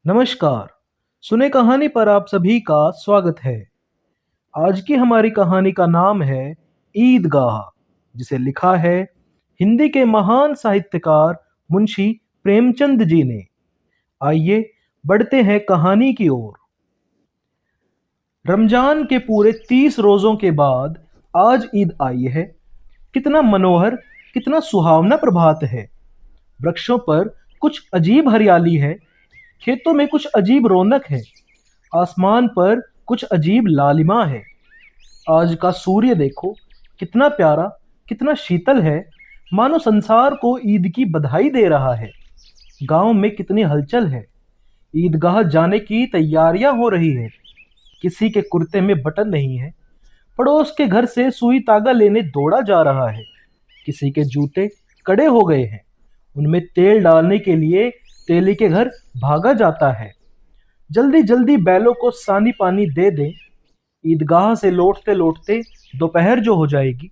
नमस्कार। सुने कहानी पर आप सभी का स्वागत है। आज की हमारी कहानी का नाम है ईदगाह, जिसे लिखा है हिंदी के महान साहित्यकार मुंशी प्रेमचंद जी ने। आइए बढ़ते हैं कहानी की ओर। रमजान के पूरे 30 रोजों के बाद आज ईद आई है। कितना मनोहर, कितना सुहावना प्रभात है। वृक्षों पर कुछ अजीब हरियाली है, खेतों में कुछ अजीब रौनक है, आसमान पर कुछ अजीब लालिमा है। आज का सूर्य देखो, कितना प्यारा, कितना शीतल है, मानो संसार को ईद की बधाई दे रहा है। गांव में कितनी हलचल है। ईदगाह जाने की तैयारियां हो रही है। किसी के कुर्ते में बटन नहीं है, पड़ोस के घर से सुई तागा लेने दौड़ा जा रहा है। किसी के जूते कड़े हो गए हैं, उनमें तेल डालने के लिए तेली के घर भागा जाता है। जल्दी जल्दी बैलों को सानी पानी दे दें। ईदगाह से लौटते लौटते दोपहर जो हो जाएगी।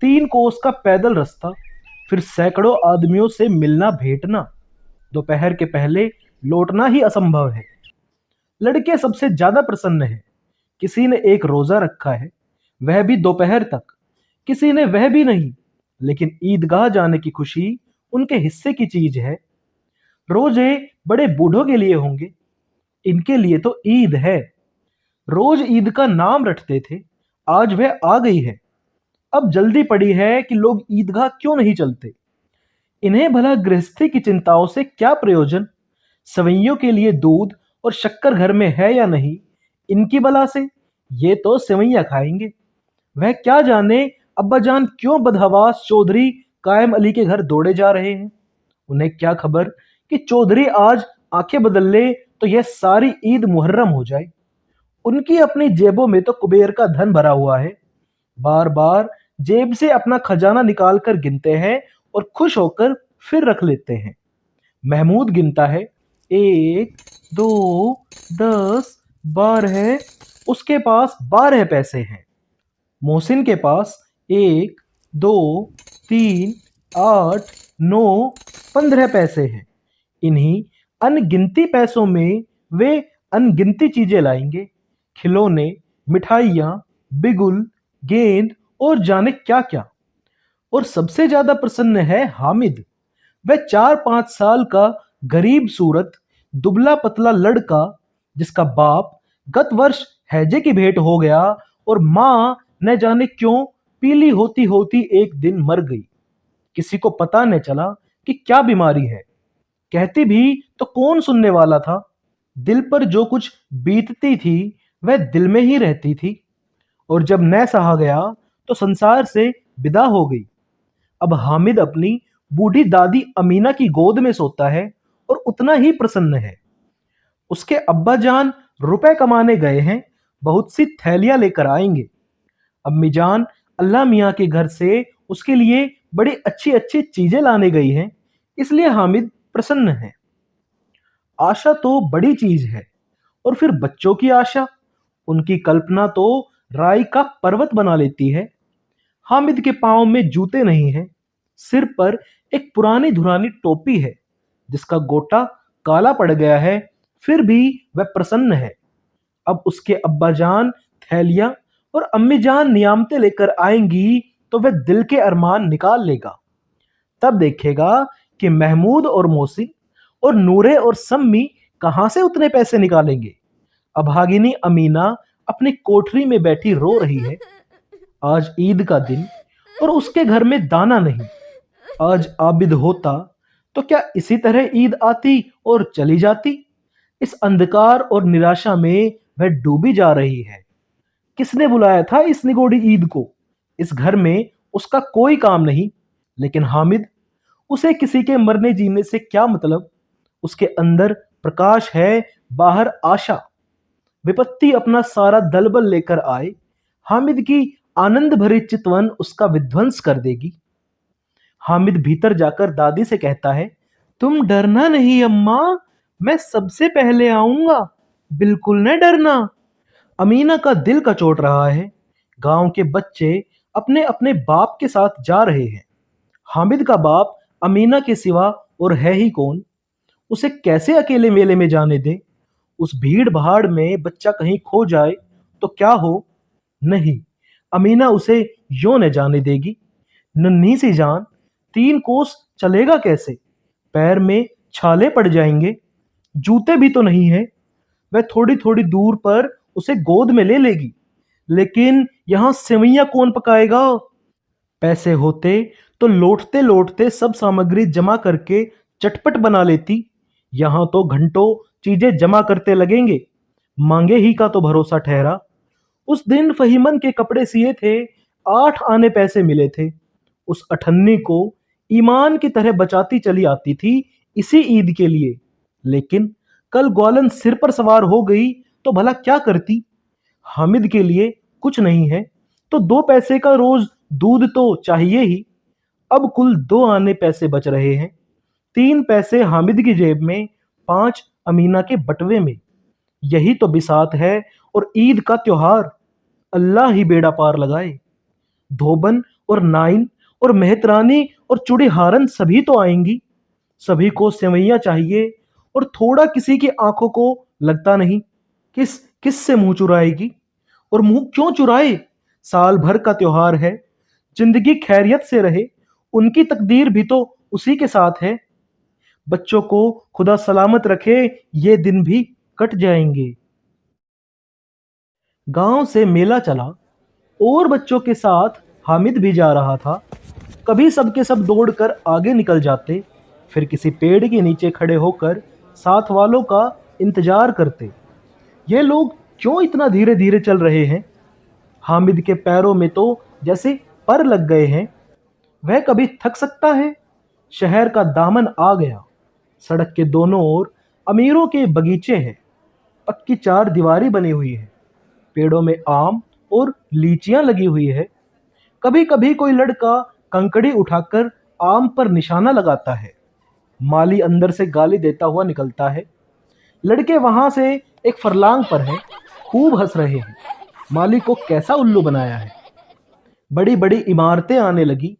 3 कोस का पैदल रास्ता, फिर सैकड़ों आदमियों से मिलना भेंटना। दोपहर के पहले लौटना ही असंभव है। लड़के सबसे ज्यादा प्रसन्न हैं। किसी ने एक रोजा रखा है, वह भी दोपहर तक। किसी ने वह भी नहीं, लेकिन ईदगाह जाने की खुशी उनके हिस्से की चीज है। रोजे बड़े बूढ़ों के लिए होंगे, इनके लिए तो ईद है। रोज ईद का नाम रटते थे, आज वह आ गई है। अब जल्दी पड़ी है कि लोग ईदगाह क्यों नहीं चलते। इन्हें भला गृहस्थी की चिंताओं से क्या प्रयोजन। सवैयों के लिए दूध और शक्कर घर में है या नहीं, इनकी बला से ये तो सेवैयां खाएंगे। वह क्या जाने अब्बा जान क्यों बदहवास चौधरी कायम अली के घर दौड़े जा रहे हैं। उन्हें क्या खबर कि चौधरी आज आंखें बदल ले तो यह सारी ईद मुहर्रम हो जाए। उनकी अपनी जेबों में तो कुबेर का धन भरा हुआ है। बार बार जेब से अपना खजाना निकाल कर गिनते हैं और खुश होकर फिर रख लेते हैं। महमूद गिनता है, 1, 2, 10, 12। उसके पास 12 पैसे हैं। मोहसिन के पास 1, 2, 3, 8, 9, 15 पैसे हैं। इन्हीं अनगिनती पैसों में वे अनगिनती चीजें लाएंगे। खिलौने, मिठाइयाँ, बिगुल, गेंद और जाने क्या क्या। और सबसे ज्यादा प्रसन्न है हामिद। वह 4-5 साल का गरीब सूरत दुबला पतला लड़का, जिसका बाप गत वर्ष हैजे की भेंट हो गया और मां न जाने क्यों पीली होती होती एक दिन मर गई। किसी को पता न चला कि क्या बीमारी है। कहती भी तो कौन सुनने वाला था। दिल पर जो कुछ बीतती थी वह दिल में ही रहती थी, और जब न सहा गया तो संसार से विदा हो गई। अब हामिद अपनी बूढ़ी दादी अमीना की गोद में सोता है और उतना ही प्रसन्न है। उसके अब्बा जान रुपए कमाने गए हैं, बहुत सी थैलियां लेकर आएंगे। अम्मी जान अल्लाह मियाँ के घर से उसके लिए बड़ी अच्छी अच्छी चीजें लाने गई हैं, इसलिए हामिद प्रसन्न है। आशा तो बड़ी चीज है, और फिर बच्चों की आशा, उनकी कल्पना तो राई का पर्वत बना लेती है। हामिद के पांव में जूते नहीं हैं, सिर पर एक पुरानी धुरानी टोपी है जिसका गोटा काला पड़ गया है, फिर भी वह प्रसन्न है। अब उसके अब्बा जान थैलियां और अम्मी जान नियामतें लेकर आएंगी तो वह दिल के अरमान निकाल लेगा। तब देखेगा कि महमूद और मोहसिन और नूरे और सम्मी कहां से उतने पैसे निकालेंगे। अभागिनी अमीना अपनी कोठरी में बैठी रो रही है। आज ईद का दिन और उसके घर में दाना नहीं। आज आबिद होता तो क्या इसी तरह ईद आती और चली जाती। इस अंधकार और निराशा में वह डूबी जा रही है। किसने बुलाया था इस निगोड़ी ईद को। इस घर में उसका कोई काम नहीं, लेकिन हामिद, उसे किसी के मरने जीने से क्या मतलब। उसके अंदर प्रकाश है, बाहर आशा। विपत्ति अपना सारा दलबल लेकर आए, हामिद की आनंद भरी चितवन उसका विध्वंस कर देगी। हामिद भीतर जाकर दादी से कहता है, तुम डरना नहीं अम्मा, मैं सबसे पहले आऊंगा, बिल्कुल न डरना। अमीना का दिल कचोट रहा है। गांव के बच्चे अपने अपने बाप के साथ जा रहे हैं। हामिद का बाप अमीना के सिवा और है ही कौन। उसे कैसे अकेले मेले में जाने दें? उस भीड़ भाड़ में बच्चा कहीं खो जाए तो क्या हो? नहीं, अमीना उसे यूं न जाने देगी। नन्ही सी जान, 3 कोस चलेगा कैसे? पैर में छाले पड़ जाएंगे। जूते भी तो नहीं है। वह थोड़ी थोड़ी दूर पर उसे गोद में ले लेगी, लेकिन यहाँ सेवैयां कौन पकाएगा? पैसे होते तो लौटते लौटते सब सामग्री जमा करके चटपट बना लेती। यहाँ तो घंटों चीजें जमा करते लगेंगे। मांगे ही का तो भरोसा ठहरा। उस दिन फहीमन के कपड़े सिए थे, 8 आने पैसे मिले थे। उस अठन्नी को ईमान की तरह बचाती चली आती थी इसी ईद के लिए। लेकिन कल ग्वालन सिर पर सवार हो गई तो भला क्या करती? हामिद के लिए कुछ नहीं है तो 2 पैसे का रोज दूध तो चाहिए ही। अब कुल 2 आने पैसे बच रहे हैं। 3 पैसे हामिद की जेब में, 5 अमीना के बटवे में। यही तो बिसात है और ईद का त्योहार। अल्लाह ही बेड़ा पार लगाए। धोबन और नाइन और मेहतरानी और चुड़ीहारन सभी तो आएंगी। सभी को सेवैयां चाहिए और थोड़ा किसी की आंखों को लगता नहीं। किस किस से मुंह चुराएगी? और मुंह क्यों चुराए? साल भर का त्योहार है। जिंदगी खैरियत से रहे, उनकी तकदीर भी तो उसी के साथ है। बच्चों को खुदा सलामत रखे, ये दिन भी कट जाएंगे। गांव से मेला चला और बच्चों के साथ हामिद भी जा रहा था। कभी सबके सब दौड़कर आगे निकल जाते, फिर किसी पेड़ के नीचे खड़े होकर साथ वालों का इंतजार करते। ये लोग क्यों इतना धीरे धीरे चल रहे हैं? हामिद के पैरों में तो जैसे पर लग गए हैं। वह कभी थक सकता है? शहर का दामन आ गया। सड़क के दोनों ओर अमीरों के बगीचे हैं। पक्की 4 दीवारी बनी हुई है। पेड़ों में आम और लीचियां लगी हुई है। कभी कभी कोई लड़का कंकड़ी उठाकर आम पर निशाना लगाता है। माली अंदर से गाली देता हुआ निकलता है। लड़के वहां से एक फरलांग पर हैं, खूब हंस रहे हैं। माली को कैसा उल्लू बनाया है। बड़ी बड़ी इमारतें आने लगी।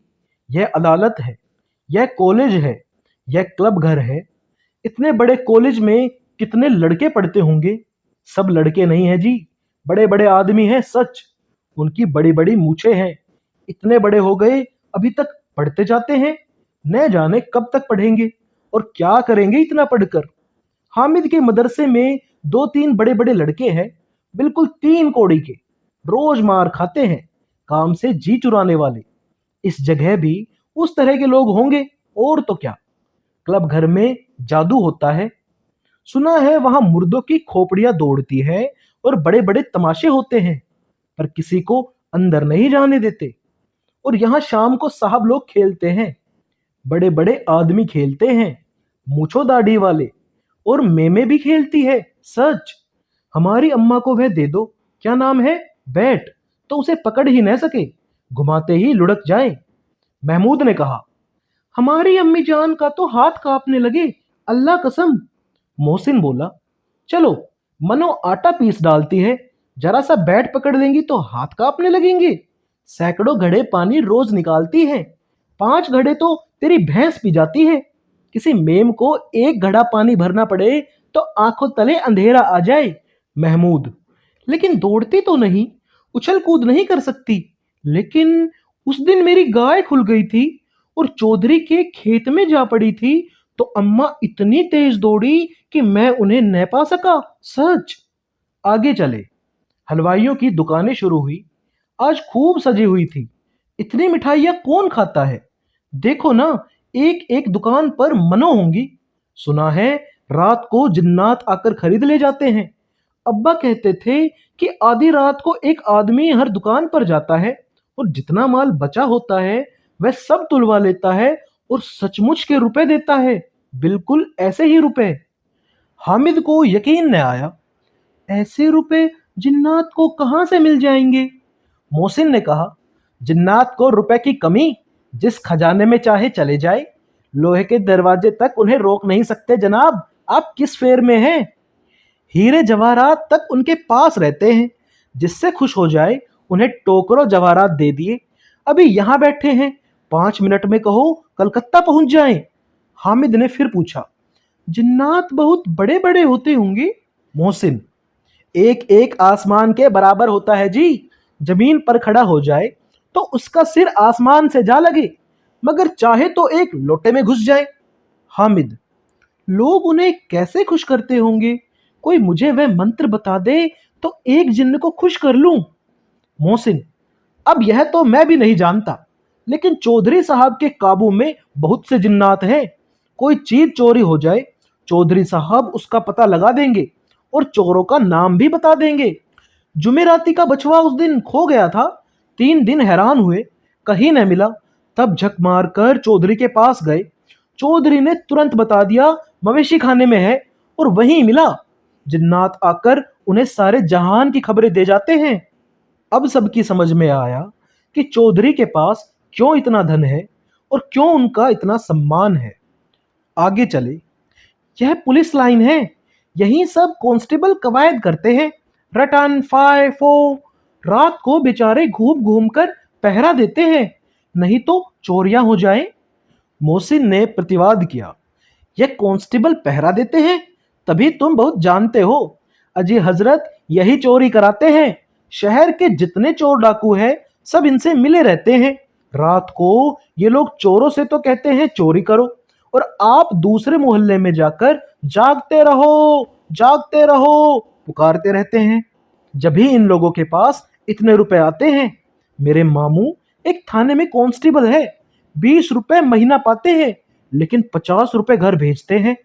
यह अदालत है, यह कॉलेज है, यह क्लब घर है। इतने बड़े कॉलेज में कितने लड़के पढ़ते होंगे? सब लड़के नहीं हैं जी, बड़े बड़े आदमी हैं सच। उनकी बड़ी बड़ी मूछें हैं। इतने बड़े हो गए अभी तक पढ़ते जाते हैं। न जाने कब तक पढ़ेंगे और क्या करेंगे इतना पढ़कर। हामिद के मदरसे में 2-3 बड़े बड़े लड़के हैं, बिल्कुल 3 कौड़ी के। रोज मार खाते हैं, काम से जी चुराने वाले। इस जगह भी उस तरह के लोग होंगे और तो क्या। क्लब घर में जादू होता है। सुना है वहां मुर्दों की खोपड़ियां दौड़ती है और बड़े बड़े तमाशे होते हैं, पर किसी को अंदर नहीं जाने देते। और यहाँ शाम को साहब लोग खेलते हैं। बड़े बड़े आदमी खेलते हैं, मूछो दाढ़ी वाले। और मेमे भी खेलती है सच। हमारी अम्मा को वह दे दो, क्या नाम है, बैट, तो उसे पकड़ ही न सके, घुमाते ही लुढ़क जाए। महमूद ने कहा, हमारी अम्मी जान का तो हाथ कांपने लगे, अल्लाह कसम। मोहसिन बोला, चलो, मनो आटा पीस डालती है, जरा सा बैट पकड़ लेंगी तो हाथ कांपने लगेंगे। सैकड़ों घड़े पानी रोज निकालती है, 5 घड़े तो तेरी भैंस पी जाती है। किसी मेम को 1 घड़ा पानी भरना पड़े तो आंखों तले अंधेरा आ जाए। महमूद, लेकिन दौड़ती तो नहीं, उछल कूद नहीं कर सकती। लेकिन उस दिन मेरी गाय खुल गई थी और चौधरी के खेत में जा पड़ी थी, तो अम्मा इतनी तेज दौड़ी कि मैं उन्हें न पा सका सच। आगे चले। हलवाइयों की दुकानें शुरू हुई। आज खूब सजी हुई थी। इतनी मिठाइयाँ कौन खाता है? देखो ना, एक एक दुकान पर मनो होंगी। सुना है रात को जिन्नात आकर खरीद ले जाते हैं। अब्बा कहते थे कि आधी रात को एक आदमी हर दुकान पर जाता है और जितना माल बचा होता है वह सब तुलवा लेता है और सचमुच के रुपए देता है, बिल्कुल ऐसे ही रुपए। हामिद को यकीन न आया। ऐसे रुपए जिन्नात को कहां से मिल जाएंगे? मोहसिन ने कहा, जिन्नात को रुपए की कमी, जिस खजाने में चाहे चले जाए, लोहे के दरवाजे तक उन्हें रोक नहीं सकते जनाब। आप किस फेर में हैं? हीरे जवाहरात तक उनके पास रहते हैं। जिससे खुश हो जाए उन्हें टोकरों जवाहरात दे दिए। अभी यहां बैठे हैं, 5 मिनट में कहो कलकत्ता पहुंच जाएं। हामिद ने फिर पूछा, जिन्नात बहुत बड़े बड़े होते होंगे। मोहसिन, एक एक आसमान के बराबर होता है जी। जमीन पर खड़ा हो जाए तो उसका सिर आसमान से जा लगे, मगर चाहे तो एक लोटे में घुस जाए। हामिद, लोग उन्हें कैसे खुश करते होंगे? कोई मुझे वह मंत्र बता दे तो एक जिन्न को खुश कर लूं। मोहसिन, अब यह तो मैं भी नहीं जानता, लेकिन चौधरी साहब के काबू में बहुत से जिन्नात हैं। कोई चीज चोरी हो जाए, चौधरी साहब उसका पता लगा देंगे और चोरों का नाम भी बता देंगे। जुमेराती का बछवा उस दिन खो गया था। 3 दिन हैरान हुए, कहीं न मिला। तब झक मार कर चौधरी के पास गए। चौधरी ने तुरंत बता दिया मवेशी खाने में है, और वहीं मिला। जिन्नात आकर उन्हें सारे जहान की खबरें दे जाते हैं। अब सबकी समझ में आया कि चौधरी के पास क्यों इतना धन है और क्यों उनका इतना सम्मान है। आगे चले। यह पुलिस लाइन है, यहीं सब कांस्टेबल कवायद करते हैं। रटन फाय फो, रात को बेचारे घूम घूम कर पहरा देते हैं, नहीं तो चोरियां हो जाएं। मोहसिन ने प्रतिवाद किया, यह कांस्टेबल पहरा देते हैं तभी तुम बहुत जानते हो। अजी हजरत, यही चोरी कराते हैं। शहर के जितने चोर डाकू हैं सब इनसे मिले रहते हैं। रात को ये लोग चोरों से तो कहते हैं चोरी करो, और आप दूसरे मोहल्ले में जाकर जागते रहो जागते रहो पुकारते रहते हैं। जब भी इन लोगों के पास इतने रुपए आते हैं। मेरे मामू एक थाने में कांस्टेबल है, 20 रुपए महीना पाते हैं, लेकिन 50 रुपए घर भेजते हैं।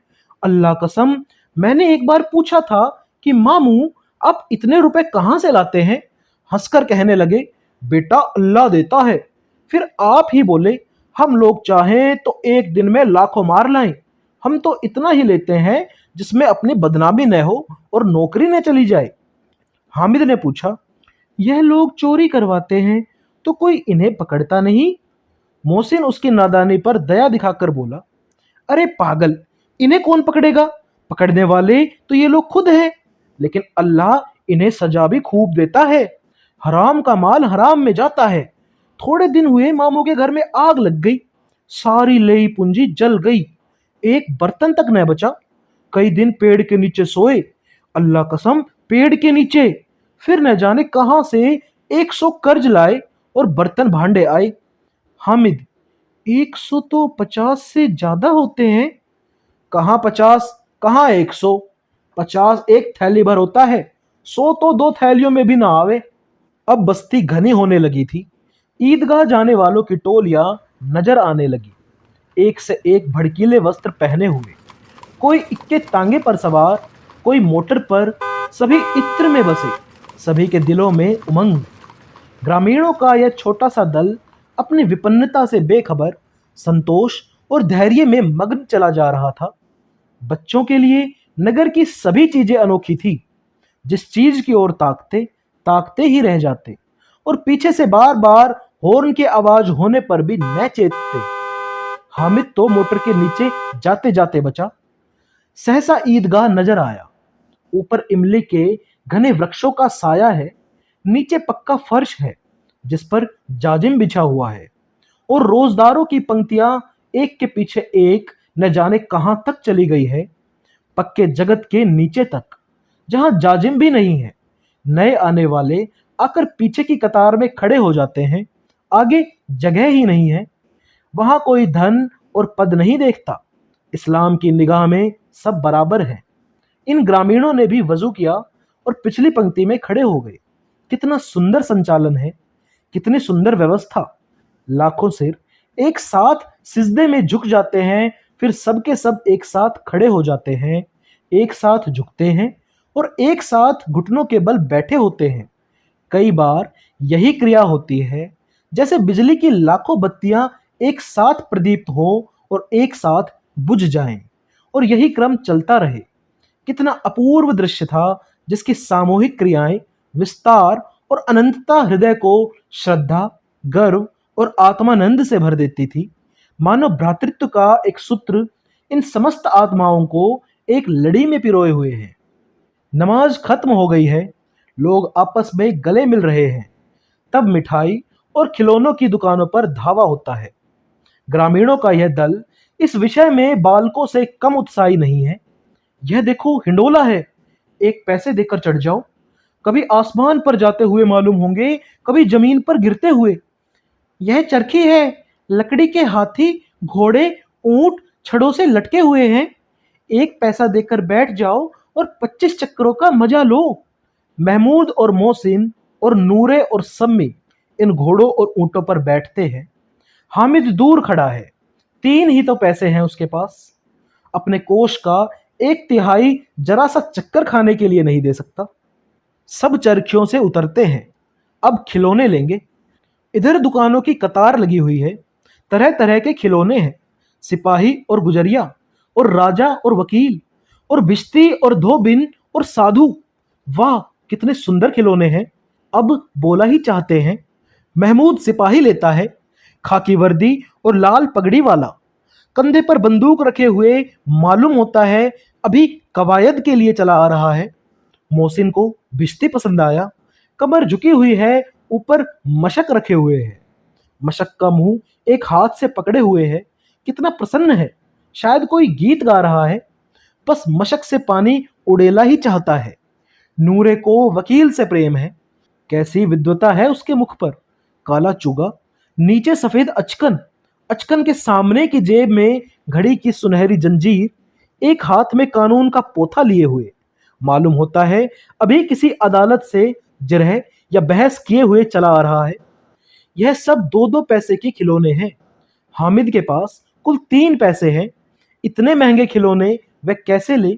अल्लाह कसम, मैंने एक बार पूछा था कि मामू आप इतने रुपए कहां से लाते हैं? हंसकर कहने लगे, बेटा अल्लाह देता है। फिर आप ही बोले, हम लोग चाहें तो एक दिन में लाखों मार लाएं। हम तो इतना ही लेते हैं जिसमें अपनी बदनामी न हो और नौकरी न चली जाए। हामिद ने पूछा, यह लोग चोरी करवाते हैं तो कोई इन्हें पकड़ता नहीं? मोहसिन उसकी नादानी पर दया दिखाकर बोला, अरे पागल, इन्हें कौन पकड़ेगा? पकड़ने वाले तो ये लोग खुद हैं, लेकिन अल्लाह इन्हें सजा भी खूब देता है। हराम का माल हराम में जाता है। थोड़े दिन हुए मामू के घर में आग लग गई, सारी लेई पूंजी जल गई, एक बर्तन तक न बचा। कई दिन पेड़ के नीचे सोए, अल्लाह कसम पेड़ के नीचे। फिर न जाने कहां से 100 कर्ज लाए और बर्तन भांडे आए। हामिद, 100 तो 50 से ज्यादा होते हैं। कहाँ 50, कहाँ 100? 50 एक थैली भर होता है, 100 तो 2 थैलियों में भी ना आवे। अब बस्ती घनी होने लगी थी। ईदगाह जाने वालों की टोलियां नजर आने लगी, एक से एक भड़कीले वस्त्र पहने हुए। कोई इक्के तांगे पर सवार, कोई मोटर पर, सभी इत्र में बसे, सभी के दिलों में उमंग। ग्रामीणों का यह छोटा सा दल अपनी विपन्नता से बेखबर, संतोष और धैर्य में मग्न चला जा रहा था। बच्चों के लिए नगर की सभी चीजें अनोखी थी। जिस चीज की ओर ताकते ताकते ही रह जाते, और पीछे से बार बार हॉर्न की आवाज होने पर भी न चेतते। हामिद तो मोटर के नीचे जाते जाते बचा। सहसा ईदगाह नजर आया। ऊपर इमली के घने वृक्षों का साया है, नीचे पक्का फर्श है जिस पर जाजिम बिछा हुआ है, और रोजदारों की पंक्तियां एक के पीछे एक न जाने कहां तक चली गई है, पक्के जगत के नीचे तक, जहां जाजिम भी नहीं है। नए आने वाले आकर पीछे की कतार में खड़े हो जाते हैं, आगे जगह ही नहीं है। वहां कोई धन और पद नहीं देखता। इस्लाम की निगाह में सब बराबर है। इन ग्रामीणों ने भी वजू किया और पिछली पंक्ति में खड़े हो गए। कितना सुंदर संचालन है, कितनी सुंदर व्यवस्था। लाखों सिर एक साथ सिजदे में झुक जाते हैं, फिर सबके सब एक साथ खड़े हो जाते हैं, एक साथ झुकते हैं और एक साथ घुटनों के बल बैठे होते हैं। कई बार यही क्रिया होती है जैसे बिजली की लाखों बत्तियां एक साथ प्रदीप्त हो और एक साथ बुझ जाएं, और यही क्रम चलता रहे। कितना अपूर्व दृश्य था, जिसकी सामूहिक क्रियाएं, विस्तार और अनंतता हृदय को श्रद्धा, गर्व और आत्मानंद से भर देती थी। मानव भ्रातृत्व का एक सूत्र इन समस्त आत्माओं को एक लड़ी में पिरोए हुए है। नमाज खत्म हो गई है, लोग आपस में गले मिल रहे हैं। तब मिठाई और खिलौनों की दुकानों पर धावा होता है। ग्रामीणों का यह दल इस विषय में बालकों से कम उत्साही नहीं है। यह देखो हिंडोला है, एक पैसे देकर चढ़ जाओ। कभी आसमान पर जाते हुए मालूम होंगे, कभी जमीन पर गिरते हुए। यह चरखी है, लकड़ी के हाथी, घोड़े, ऊंट छड़ों से लटके हुए हैं। एक पैसा देकर बैठ जाओ और 25 चक्करों का मजा लो। महमूद और मोहसिन और नूरे और सम्मी इन घोड़ों और ऊंटों पर बैठते हैं। हामिद दूर खड़ा है, 3 ही तो पैसे हैं उसके पास। अपने कोष का 1/3 जरा सा चक्कर खाने के लिए नहीं दे सकता। सब चरखियों से उतरते हैं, अब खिलौने लेंगे। इधर दुकानों की कतार लगी हुई है, तरह तरह के खिलौने हैं। सिपाही और गुजरिया और राजा और वकील और भिश्ती और धोबिन और साधु। वाह कितने सुंदर खिलौने हैं, अब बोला ही चाहते हैं। महमूद सिपाही लेता है, खाकी वर्दी और लाल पगड़ी वाला, कंधे पर बंदूक रखे हुए, मालूम होता है अभी कवायद के लिए चला आ रहा है। मोहसिन को भिश्ती पसंद आया, कमर झुकी हुई है, ऊपर मशक रखे हुए है। मशक का मुंह एक हाथ से पकड़े हुए है, कितना प्रसन्न है, शायद कोई गीत गा रहा है। बस मशक से पानी उड़ेला ही चाहता है। नूरे को वकील से प्रेम है, कैसी विद्वता है उसके मुख पर। काला चुगा, नीचे सफेद अचकन, अचकन के सामने की जेब में घड़ी की सुनहरी जंजीर, एक हाथ में कानून का पोथा लिए हुए। मालूम होता है अभी किसी अदालत से जिरह या बहस किए हुए चला आ रहा है। यह सब 2-2 पैसे के खिलौने हैं। हामिद के पास कुल 3 पैसे हैं। इतने महंगे खिलौने वह कैसे ले?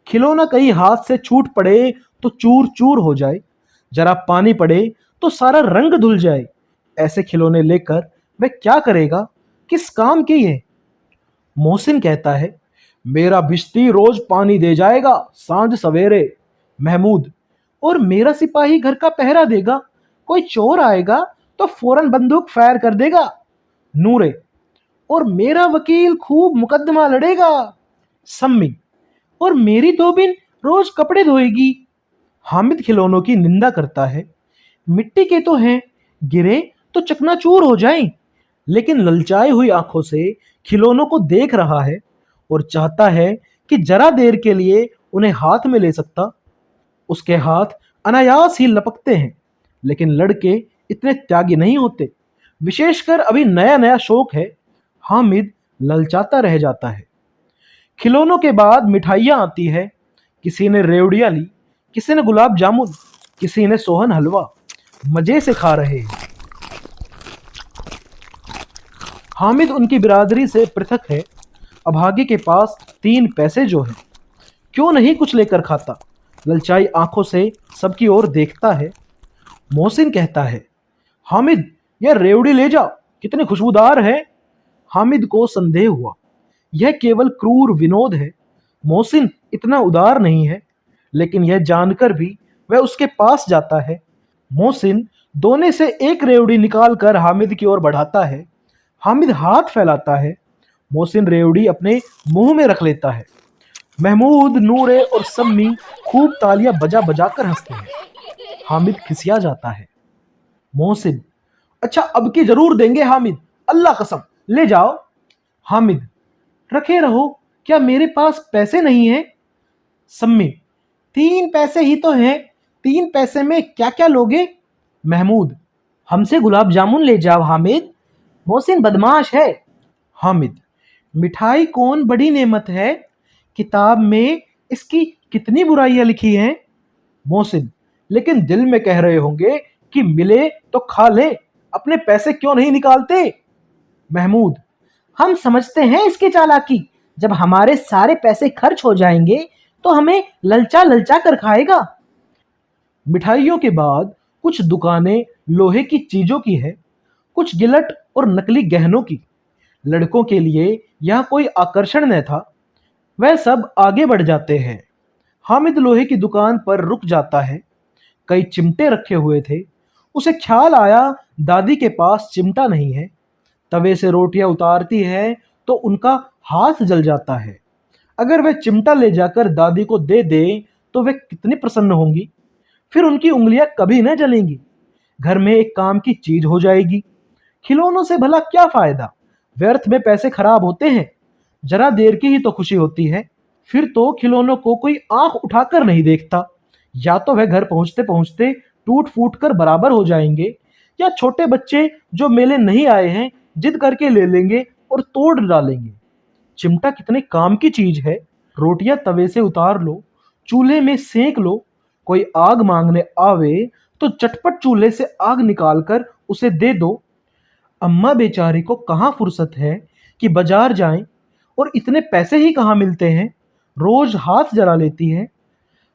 खिलौना कहीं हाथ से छूट पड़े तो चूर चूर हो जाए, जरा पानी पड़े तो सारा रंग धुल जाए। ऐसे खिलौने लेकर वह क्या करेगा, किस काम के ये? मोहसिन कहता है, मेरा भिश्ती रोज पानी दे जाएगा सांझ सवेरे। महमूद, और मेरा सिपाही घर का पहरा देगा, कोई चोर आएगा तो फौरन बंदूक फायर कर देगा। नूरे, और मेरा वकील खूब मुकदमा लड़ेगा। सम्मी, और मेरी धोबिन रोज कपड़े धोएगी। हामिद खिलौनों की निंदा करता है, मिट्टी के तो हैं, गिरे तो चकनाचूर हो जाएं। लेकिन ललचाई हुई आंखों से खिलौनों को देख रहा है और चाहता है कि जरा देर के लिए उन्हें हाथ में ले सकता। उसके हाथ अनायास ही लपकते हैं, लेकिन लड़के इतने त्यागी नहीं होते, विशेषकर अभी नया नया शौक है। हामिद ललचाता रह जाता है। खिलौनों के बाद मिठाइयाँ आती है। किसी ने रेवड़ियाँ ली, किसी ने गुलाब जामुन, किसी ने सोहन हलवा। मजे से खा रहे हैं। हामिद उनकी बिरादरी से पृथक है। अभागे के पास 3 पैसे जो हैं, क्यों नहीं कुछ लेकर खाता? ललचाई आंखों से सबकी ओर देखता है। मोहसिन कहता है, हामिद यह रेवड़ी ले जाओ, कितनी खुशबूदार है। हामिद को संदेह हुआ, यह केवल क्रूर विनोद है। मोहसिन इतना उदार नहीं है, लेकिन यह जानकर भी वह उसके पास जाता है। मोहसिन दोने से एक रेवड़ी निकालकर हामिद की ओर बढ़ाता है। हामिद हाथ फैलाता है। मोहसिन रेवड़ी अपने मुंह में रख लेता है। महमूद, नूरे और सम्मी खूब तालियां बजा बजा कर हंसते हैं। हामिद खिसिया जाता है। मोहसिन, अच्छा अब की जरूर देंगे हामिद, अल्लाह कसम, ले जाओ। हामिद, रखे रहो, क्या मेरे पास पैसे नहीं हैं? सम्मी, 3 पैसे ही तो हैं, 3 पैसे में क्या क्या लोगे? महमूद, हमसे गुलाब जामुन ले जाओ हामिद, मोहसिन बदमाश है। हामिद, मिठाई कौन बड़ी नेमत है, किताब में इसकी कितनी बुराइयां लिखी हैं। मोहसिन, लेकिन दिल में कह रहे होंगे कि मिले तो खा ले, अपने पैसे क्यों नहीं निकालते? महमूद, हम समझते हैं इसकी चालाकी, जब हमारे सारे पैसे खर्च हो जाएंगे तो हमें ललचा ललचा कर खाएगा। मिठाइयों के बाद कुछ दुकानें लोहे की चीजों की है, कुछ गिलट और नकली गहनों की। लड़कों के लिए यह कोई आकर्षण न था। वह सब आगे बढ़ जाते हैं। हामिद लोहे की दुकान पर रुक जाता है। कई चिमटे रखे हुए थे। उसे ख्याल आया दादी के पास चिमटा नहीं है। तवे से रोटियां उतारती है तो उनका हाथ जल जाता है। अगर वह चिमटा ले जाकर दादी को दे दे तो वे कितनी प्रसन्न होंगी, फिर उनकी उंगलियां कभी न जलेंगी। घर में एक काम की चीज हो जाएगी। खिलौनों से भला क्या फायदा, व्यर्थ में पैसे खराब होते हैं। जरा देर की ही तो खुशी होती है। फिर तो खिलौनों को कोई आंख उठाकर नहीं देखता। या तो वह घर पहुंचते पहुंचते टूट फूट कर बराबर हो जाएंगे, या छोटे बच्चे जो मेले नहीं आए हैं जिद करके ले लेंगे और तोड़ डालेंगे। चिमटा कितने काम की चीज है। रोटियां तवे से उतार लो, चूल्हे में सेंक लो। कोई आग मांगने आवे तो चटपट चूल्हे से आग निकालकर उसे दे दो। अम्मा बेचारी को कहाँ फुर्सत है कि बाजार जाएं, और इतने पैसे ही कहाँ मिलते हैं। रोज हाथ जला लेती है।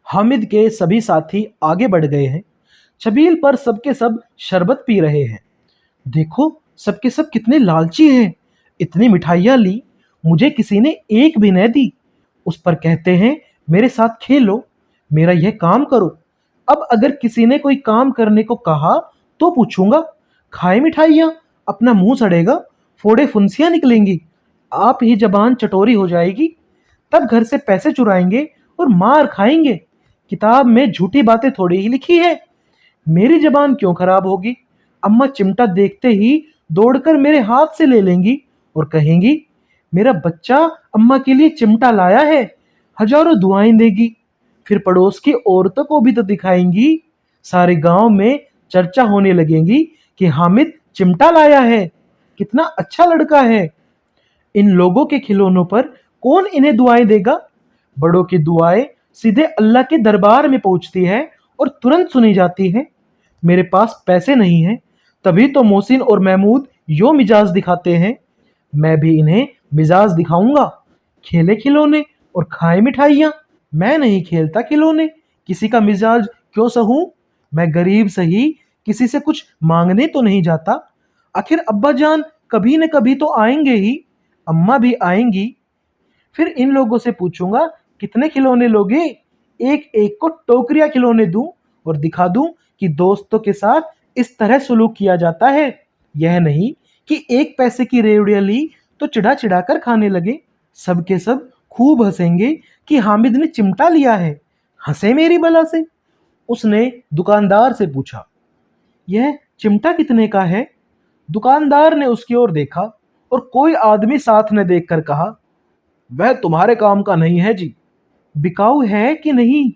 हामिद के सभी साथी आगे बढ़ गए हैं। छबील पर सबके सब शरबत पी रहे हैं। देखो सबके सब कितने लालची हैं। इतनी मिठाइयाँ ली, मुझे किसी ने एक भी न दी। उस पर कहते हैं मेरे साथ खेलो, मेरा यह काम करो। अब अगर किसी ने कोई काम करने को कहा तो पूछूंगा, खाए मिठाइयाँ, अपना मुंह सड़ेगा, फोड़े फुंसियाँ निकलेंगी, आप ही जबान चटोरी हो जाएगी। तब घर से पैसे चुराएंगे और मार खाएंगे। किताब में झूठी बातें थोड़ी ही लिखी है, मेरी जबान क्यों खराब होगी। अम्मा चिमटा देखते ही दौड़कर मेरे हाथ से ले लेंगी और कहेंगी मेरा बच्चा अम्मा के लिए चिमटा लाया है। हजारों दुआएं देगी। फिर पड़ोस की औरतों को भी तो दिखाएंगी। सारे गांव में चर्चा होने लगेगी कि हामिद चिमटा लाया है, कितना अच्छा लड़का है। इन लोगों के खिलौनों पर कौन इन्हें दुआएं देगा। बड़ों की दुआएं सीधे अल्लाह के दरबार में पहुंचती है और तुरंत सुनी जाती है। मेरे पास पैसे नहीं हैं, तभी तो मोहसिन और महमूद यो मिजाज दिखाते हैं। मैं भी इन्हें मिजाज दिखाऊंगा। खेले खिलौने और खाए मिठाइयाँ। मैं नहीं खेलता खिलौने, किसी का मिजाज क्यों सहूं। मैं गरीब सही, किसी से कुछ मांगने तो नहीं जाता। आखिर अब्बा जान कभी न कभी तो आएंगे ही, अम्मा भी आएंगी। फिर इन लोगों से पूछूंगा कितने खिलौने लोगे। एक एक को टोकरियां खिलौने दूं और दिखा दूं कि दोस्तों के साथ इस तरह सुलूक किया जाता है। यह नहीं कि एक पैसे की रेवड़ियां ली तो चिढ़ा चिढ़ा कर खाने लगे। सबके सब खूब हंसेंगे कि हामिद ने चिमटा लिया है। हंसे मेरी बला से। उसने दुकानदार से पूछा, यह चिमटा कितने का है। दुकानदार ने उसकी ओर देखा और कोई आदमी साथ ने देखकर कहा, वह तुम्हारे काम का नहीं है जी। बिकाऊ है कि नहीं।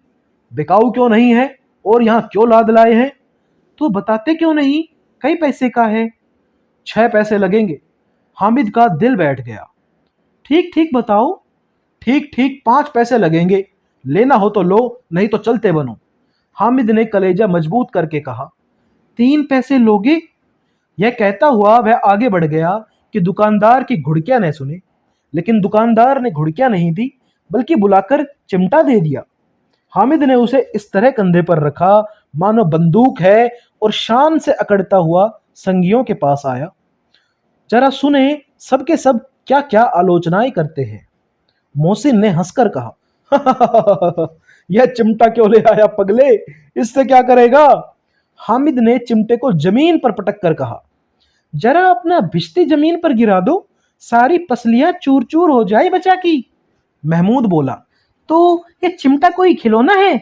बिकाऊ क्यों नहीं है, और यहाँ क्यों लाद लाए हैं। तो बताते क्यों नहीं, कई पैसे का है। 6 पैसे लगेंगे। हामिद का दिल बैठ गया। ठीक ठीक बताओ। ठीक ठीक 5 पैसे लगेंगे। लेना हो तो लो, नहीं तो चलते बनो। हामिद ने कलेजा मजबूत करके कहा। 3 पैसे लोगे। यह कहता हुआ वह आगे बढ़ गया कि दुकानदार की घुड़कियां न सुने। लेकिन दुकानदार ने घुड़कियां नहीं दी, बल्कि बुलाकर चिमटा दे दिया। हामिद ने उसे इस तरह कंधे पर रखा मानो बंदूक है, और शान से अकड़ता हुआ संगियों के पास आया। जरा सुने सबके सब क्या क्या आलोचनाएं करते हैं। मोहसिन ने हंसकर कहा, यह चिमटा क्यों ले आया पगले, इससे क्या करेगा। हामिद ने चिमटे को जमीन पर पटक कर कहा, जरा अपना भिश्ती जमीन पर गिरा दो, सारी पसलियां चूर चूर हो जाए बचा की। महमूद बोला, तो ये चिमटा कोई खिलौना है।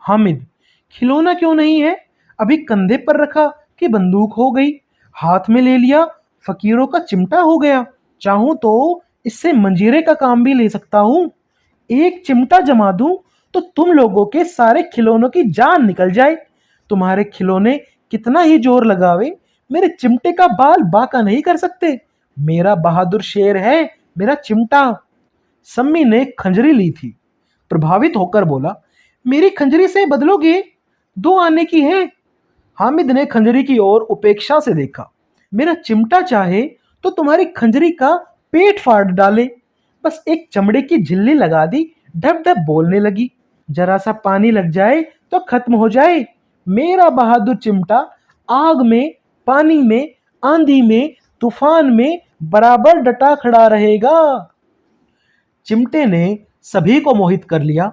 हामिद, खिलौना क्यों नहीं है, अभी कंधे पर रखा कि बंदूक हो गई, हाथ में ले लिया फकीरों का चिमटा हो गया। चाहूं तो इससे मंजीरे का काम भी ले सकता हूं। एक चिमटा जमा दूं तो तुम लोगों के सारे खिलौनों की जान निकल जाए। तुम्हारे खिलौने कितना ही जोर लगावे, मेरे चिमटे का बाल बांका नहीं कर सकते। मेरा बहादुर शेर है मेरा चिमटा। सम्मी ने खंजरी ली थी। प्रभावित होकर बोला, मेरी खंजरी से बदलोगे, 2 आने की है। हामिद ने खंजरी की ओर उपेक्षा से देखा। मेरा चिमटा चाहे तो तुम्हारी खंजरी का पेट फाड़ डाले। बस एक चमड़े की झिल्ली लगा दी, ढप ढप बोलने लगी। जरा सा पानी लग जाए तो खत्म हो जाए। मेरा बहादुर चिमटा आग में, पानी में, आंधी में, तूफान में बराबर डटा खड़ा रहेगा। चिमटे ने सभी को मोहित कर लिया।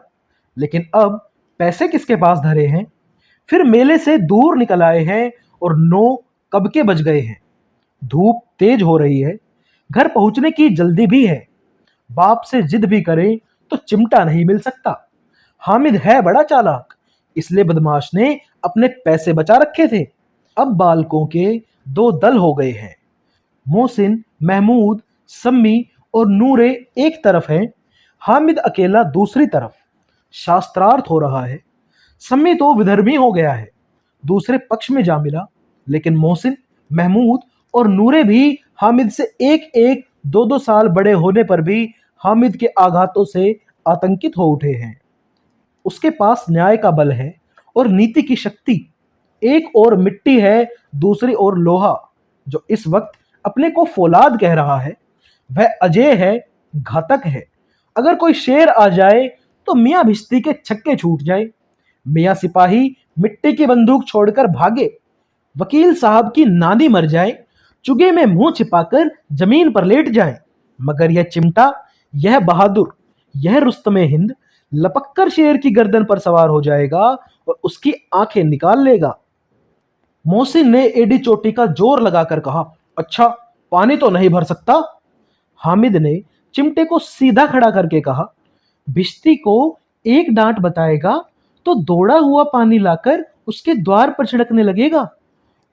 लेकिन अब पैसे किसके पास धरे हैं। फिर मेले से दूर निकल आए हैं और 9 कब के बज गए हैं। धूप तेज हो रही है, घर पहुंचने की जल्दी भी है। बाप से जिद भी करें तो चिमटा नहीं मिल सकता। हामिद है बड़ा चालाक, इसलिए बदमाश ने अपने पैसे बचा रखे थे। अब बालकों के 2 दल हो गए हैं। मोहसिन, महमूद, सम्मी और नूरे एक तरफ हैं, हामिद अकेला दूसरी तरफ। शास्त्रार्थ हो रहा है। सम्मी तो विधर्मी हो गया है, दूसरे पक्ष में जा मिला। लेकिन मोहसिन, महमूद और नूरे भी हामिद से एक एक दो दो साल बड़े होने पर भी हामिद के आघातों से आतंकित हो उठे हैं। उसके पास न्याय का बल है और नीति की शक्ति। एक और मिट्टी है, दूसरी ओर लोहा। जो इस वक्त अपने को फौलाद कह रहा है, वह अजय है, घातक है। अगर कोई शेर आ जाए तो मियाँ भिश्ती के छक्के छूट जाए। मियाँ सिपाही मिट्टी की बंदूक छोड़कर भागे। वकील साहब की नानी मर जाए, चुगे में मुंह छिपाकर जमीन पर लेट जाए। मगर यह चिमटा, यह बहादुर, यह रुस्तमे हिंद लपककर शेर की गर्दन पर सवार हो जाएगा और उसकी आंखें निकाल लेगा। मोहसिन ने एडी चोटी का जोर लगाकर कहा, अच्छा, पानी तो नहीं भर सकता। हामिद ने चिमटे को सीधा खड़ा करके कहा, भिश्ती को एक डांट बताएगा तो दौड़ा हुआ पानी लाकर उसके द्वार पर छिड़कने लगेगा।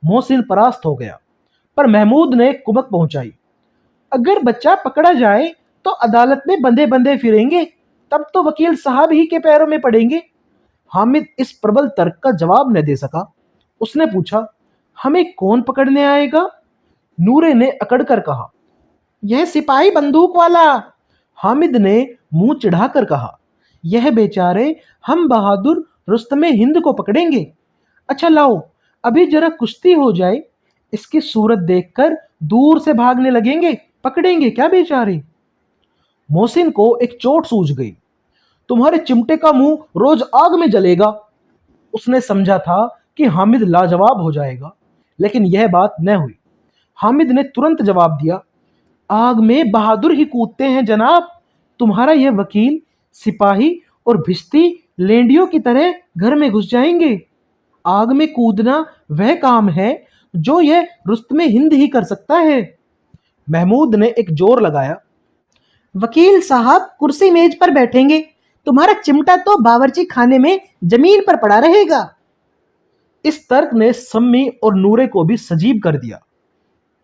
मोहसिन परास्त हो गया, पर महमूद ने कुमक पहुंचाई, अगर बच्चा पकड़ा जाए तो अदालत में बंधे बंधे फिरेंगे, तब तो वकील साहब ही के पैरों में पड़ेंगे। हामिद इस प्रबल तर्क का जवाब न दे सका। उसने पूछा, हमें कौन पकड़ने आएगा? नूरे ने अकड़ कर कहा, यह सिपाही बंदूक वाला। हामिद ने मुंह चिढ़ाकर कहा, यह बेचारे हम बहादुर रुस्तमे हिंद को पकड़ेंगे। अच्छा लाओ, अभी जरा कुश्ती हो जाए, इसकी सूरत देखकर दूर से भागने लगेंगे, पकड़ेंगे क्या बेचारे। मोहसिन को एक चोट सूझ गई। तुम्हारे चिमटे का मुंह रोज आग में जलेगा। उसने समझा था कि हामिद लाजवाब हो जाएगा, लेकिन यह बात न हुई। हामिद ने तुरंत जवाब दिया, आग में बहादुर ही कूदते हैं जनाब। तुम्हारा यह वकील, सिपाही और भिश्ती लेंडियों की तरह घर में घुस जाएंगे। आग में कूदना वह काम है जो यह रुस्तमे हिंद ही कर सकता है। महमूद ने एक जोर लगाया, वकील साहब कुर्सी मेज पर बैठेंगे, तुम्हारा चिमटा तो बावर्ची खाने में जमीन पर पड़ा रहेगा। इस तर्क ने सम्मी और नूरे को भी सजीव कर दिया।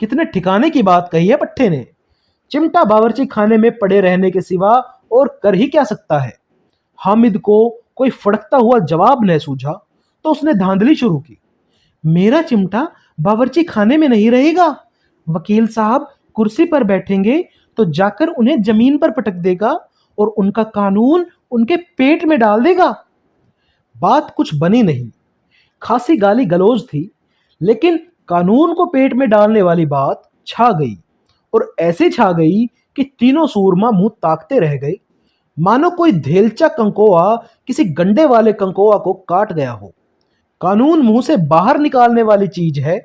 कितने ठिकाने की बात कही है पट्टे ने। चिमटा बावर्ची खाने में पड़े रहने के सिवा और कर ही क्या सकता है। हामिद को कोई फड़कता हुआ जवाब न सूझा तो उसने धांधली शुरू की, मेरा चिमटा बावर्ची खाने में नहीं रहेगा। वकील साहब कुर्सी पर बैठेंगे तो जाकर उन्हें जमीन पर पटक देगा और उनका कानून उनके पेट में डाल देगा। बात कुछ बनी नहीं, खासी गाली गलौज थी, लेकिन कानून को पेट में डालने वाली बात छा गई, और ऐसे छा गई कि तीनों सूरमा मुंह ताकते रह गए, मानो कोई धेलचा कंकोआ किसी गंडे वाले कंकोआ को काट गया हो। कानून मुंह से बाहर निकालने वाली चीज है,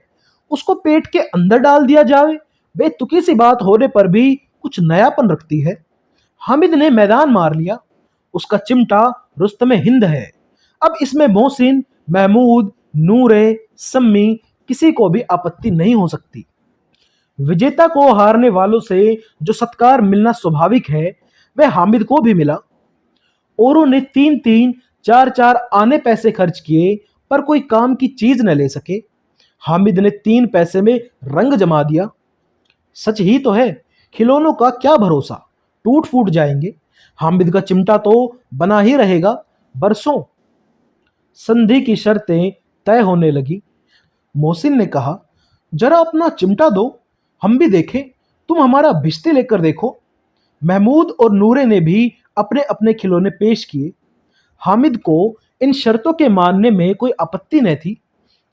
उसको पेट के अंदर डाल दिया जाए, बेतुकी सी बात होने पर भी कुछ नयापन रखती है। हामिद ने मैदान मार लिया। उसका चिमटा रुस्तमे हिंद है। अब इसमें मोहसिन, महमूद, नूरे, सम्मी किसी को भी आपत्ति नहीं हो सकती। विजेता को हारने वालों से जो सत्कार मिलना स्वाभाविक है, वह हामिद को भी मिला। औरों ने 3-3, 4-4 आने पैसे खर्च किए, पर कोई काम की चीज न ले सके। हामिद ने 3 पैसे में रंग जमा दिया। सच ही तो है, खिलौनों का क्या भरोसा, टूट फूट जाएंगे। हामिद का चिमटा तो बना ही रहेगा बरसों। संधि की शर्तें तय होने लगी। मोहसिन ने कहा, जरा अपना चिमटा दो, हम भी देखें, तुम हमारा भिश्ती लेकर देखो। महमूद और नूरे ने भी अपने अपने खिलौने पेश किए। हामिद को इन शर्तों के मानने में कोई आपत्ति न थी।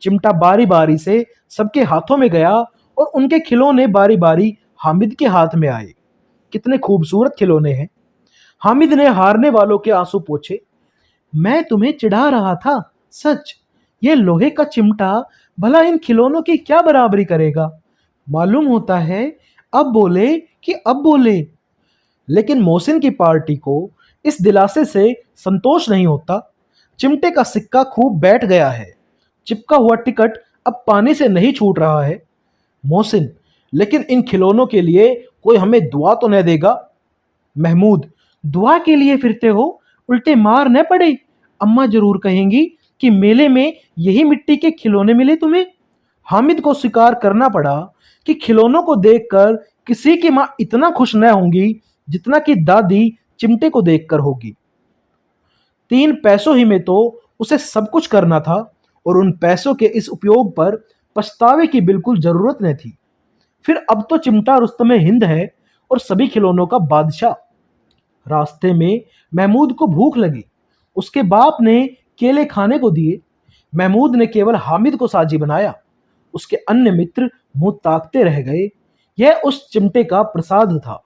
चिमटा बारी बारी से सबके हाथों में गया और उनके खिलौने बारी बारी हामिद के हाथ में आए। कितने खूबसूरत खिलौने हैं। हामिद ने हारने वालों के आंसू पोंछे। मैं तुम्हें चिढ़ा रहा था, सच। यह लोहे का चिमटा भला इन खिलौनों की क्या बराबरी करेगा। मालूम होता है अब बोले कि अब बोले। लेकिन मोहसिन की पार्टी को इस दिलासे से संतोष नहीं होता। चिमटे का सिक्का खूब बैठ गया है। चिपका हुआ टिकट अब पानी से नहीं छूट रहा है। मोहसिन, लेकिन इन खिलौनों के लिए कोई हमें दुआ तो न देगा। महमूद, दुआ के लिए फिरते हो, उल्टे मार न पड़े। अम्मा जरूर कहेंगी कि मेले में यही मिट्टी के खिलौने मिले तुम्हें। हामिद को स्वीकार करना पड़ा कि खिलौनों को देखकर किसी की माँ इतना खुश न होंगी जितना कि दादी चिमटे को देखकर होगी। 3 पैसों ही में तो उसे सब कुछ करना था और उन पैसों के इस उपयोग पर पछतावे की बिल्कुल जरूरत न थी। फिर अब तो चिमटा रुस्तमे हिंद है और सभी खिलौनों का बादशाह। रास्ते में महमूद को भूख लगी। उसके बाप ने केले खाने को दिए। महमूद ने केवल हामिद को साजी बनाया। उसके अन्य मित्र मुंह ताकते रह गए। यह उस चिमटे का प्रसाद था।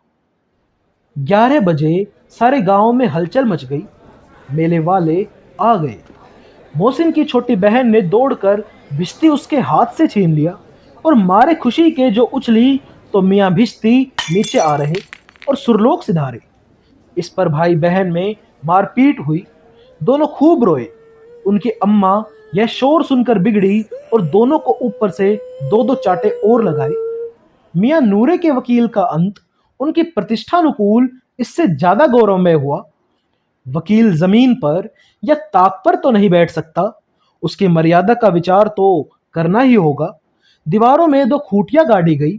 11 बजे सारे गांव में हलचल मच गई। मेले वाले आ गए। मोहसिन की छोटी बहन ने दौड़कर भिश्ती उसके हाथ से छीन लिया और मारे खुशी के जो उछली तो मियाँ भिश्ती नीचे आ रहे और सुरलोक सिधारे। इस पर भाई बहन में मारपीट हुई। दोनों खूब रोए। उनकी अम्मा यह शोर सुनकर बिगड़ी और दोनों को ऊपर से 2-2 चाटे और लगाए। मियाँ नूरे के वकील का अंत उनकी प्रतिष्ठानुकूल इससे ज्यादा गौरवमय हुआ। वकील जमीन पर या ताक पर तो नहीं बैठ सकता, उसकी मर्यादा का विचार तो करना ही होगा। दीवारों में 2 खूंटियां गाड़ी गई।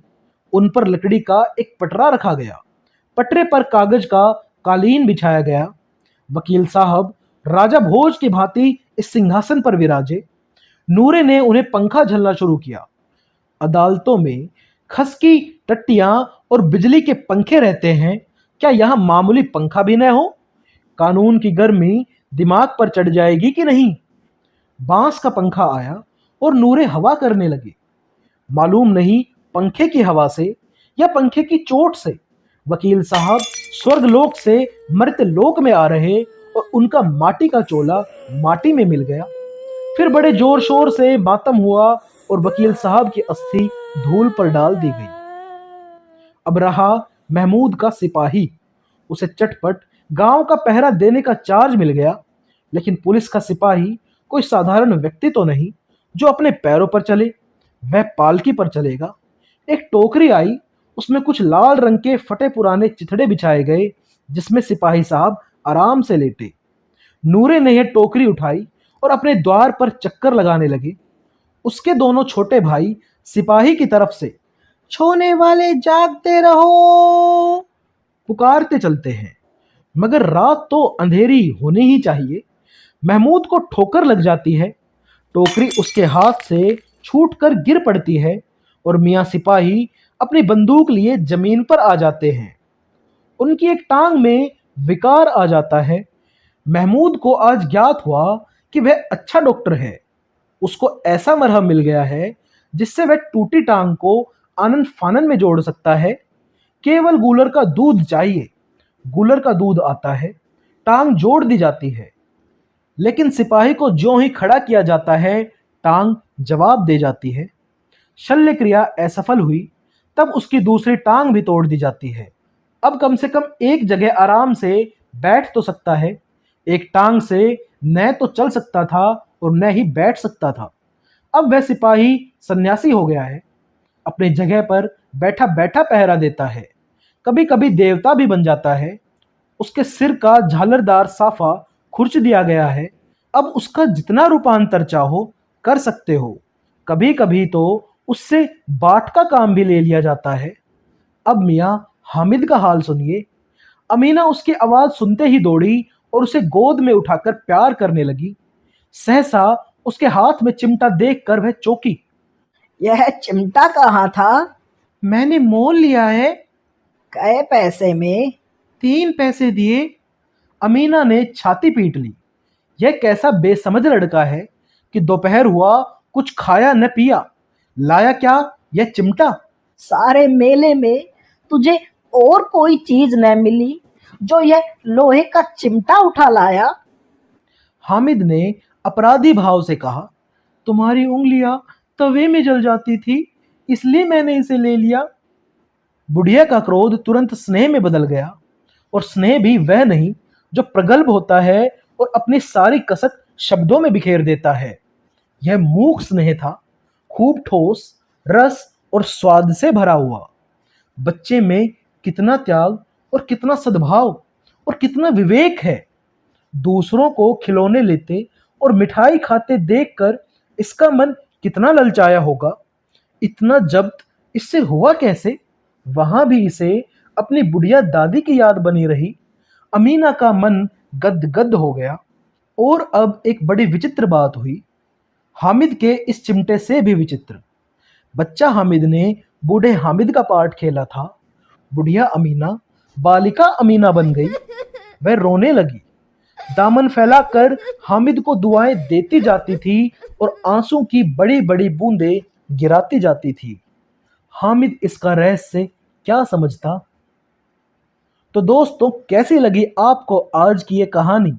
उन पर लकड़ी का एक पटरा रखा गया। पटरे पर कागज का कालीन बिछाया गया। वकील साहब राजा भोज की भांति इस सिंहासन पर विराजे। नूरे ने उन्हें पंखा झलना शुरू किया। अदालतों में खस की टट्टियां और बिजली के पंखे रहते हैं, क्या यहां मामूली पंखा भी न हो? कानून की गर्मी दिमाग पर चढ़ जाएगी कि नहीं? बांस का पंखा आया और नूरे हवा करने लगे। मालूम नहीं पंखे की हवा से या पंखे की चोट से वकील साहब स्वर्गलोक से मर्त्यलोक में आ रहे और उनका माटी का चोला माटी में मिल गया। फिर बड़े जोर शोर से मातम हुआ और वकील साहब की अस्थि धूल पर डाल दी गई। अब रहा महमूद का सिपाही। उसे चटपट गांव का पहरा देने का चार्ज मिल गया। लेकिन पुलिस का सिपाही कोई साधारण व्यक्ति तो नहीं जो अपने पैरों पर चले। वह पालकी पर चलेगा। एक टोकरी आई। उसमें कुछ लाल रंग के फटे पुराने चिथड़े बिछाए गए जिसमें सिपाही साहब आराम से लेटे। नूरे ने यह टोकरी उठाई और अपने द्वार पर चक्कर लगाने लगे। उसके दोनों छोटे भाई सिपाही की तरफ से छोने वाले जागते रहो पुकारते चलते हैं। मगर रात तो अंधेरी होनी ही चाहिए। महमूद को ठोकर लग जाती है। टोकरी उसके हाथ से छूटकर गिर पड़ती है और मियाँ सिपाही अपनी बंदूक लिए जमीन पर आ जाते हैं। उनकी एक टांग में विकार आ जाता है। महमूद को आज ज्ञात हुआ कि वह अच्छा डॉक्टर है। उसको ऐसा मरहम मिल गया है जिससे वह टूटी टांग को आनन फानन में जोड़ सकता है। केवल गूलर का दूध चाहिए। गूलर का दूध आता है, टांग जोड़ दी जाती है। लेकिन सिपाही को ज्यों ही खड़ा किया जाता है, टांग जवाब दे जाती है। शल्य क्रिया असफल हुई तब उसकी दूसरी टांग भी तोड़ दी जाती है। अब कम से कम एक जगह आराम से बैठ तो सकता है। एक टांग से न तो चल सकता था और न ही बैठ सकता था। अब वह सिपाही सन्यासी हो गया है। अपनी जगह पर बैठा बैठा पहरा देता है। कभी कभी देवता भी बन जाता है। उसके सिर का झालरदार साफा खुर्च दिया गया है। अब उसका जितना रूपांतर चाहो कर सकते हो। कभी कभी तो उससे बाट का काम भी ले लिया जाता है। अब मियाँ हामिद का हाल सुनिए। अमीना उसकी आवाज सुनते ही दौड़ी और उसे गोद में उठाकर प्यार करने लगी। सहसा उसके हाथ में चिमटा देखकर वह चौंकी। यह चिमटा कहाँ था? मैंने मोल लिया है। कै पैसे में? 3 पैसे दिए। अमीना ने छाती पीट ली। यह कैसा बेसमझ लड़का है कि दोपहर हुआ कुछ खाया न पिया, लाया क्या यह चिमटा। सारे मेले में तुझे और कोई चीज न मिली जो यह लोहे का चिमटा उठा लाया? हामिद ने अपराधी भाव से कहा, तुम्हारी उंगलियां तवे में जल जाती थी इसलिए मैंने इसे ले लिया। बुढ़िया का क्रोध तुरंत स्नेह में बदल गया और स्नेह भी वह नहीं जो प्रगल्भ होता है और अपनी सारी कसक शब्दों में बिखेर देता है। यह मूक स्नेह था, खूब ठोस, रस और स्वाद से भरा हुआ। बच्चे में कितना त्याग और कितना सद्भाव और कितना विवेक है। दूसरों को खिलौने लेते और मिठाई खाते देखकर इसका मन कितना ललचाया होगा। इतना जब्त इससे हुआ कैसे? वहां भी इसे अपनी बुढ़िया दादी की याद बनी रही। अमीना का मन गद-गद हो गया। और अब एक बड़ी विचित्र बात हुई, हामिद के इस चिमटे से भी विचित्र। बच्चा हामिद ने बूढ़े हामिद का पार्ट खेला था। बुढ़िया अमीना बालिका अमीना बन गई। वह रोने लगी, दामन फैलाकर हामिद को दुआएं देती जाती थी और आंसू की बड़ी-बड़ी बूंदें गिराती जाती थी। हामिद इसका रहस्य क्या समझता? तो दोस्तों, कैसी लगी आपको आज की ये कहानी?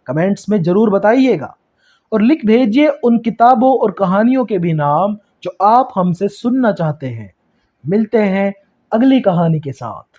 कमेंट्स में ज़रूर बताइएगा और लिख भेजिए उन किताबों और कहानियों के भी नाम जो आप हमसे सुनना चाहते हैं। मिलते हैं अगली कहानी के साथ।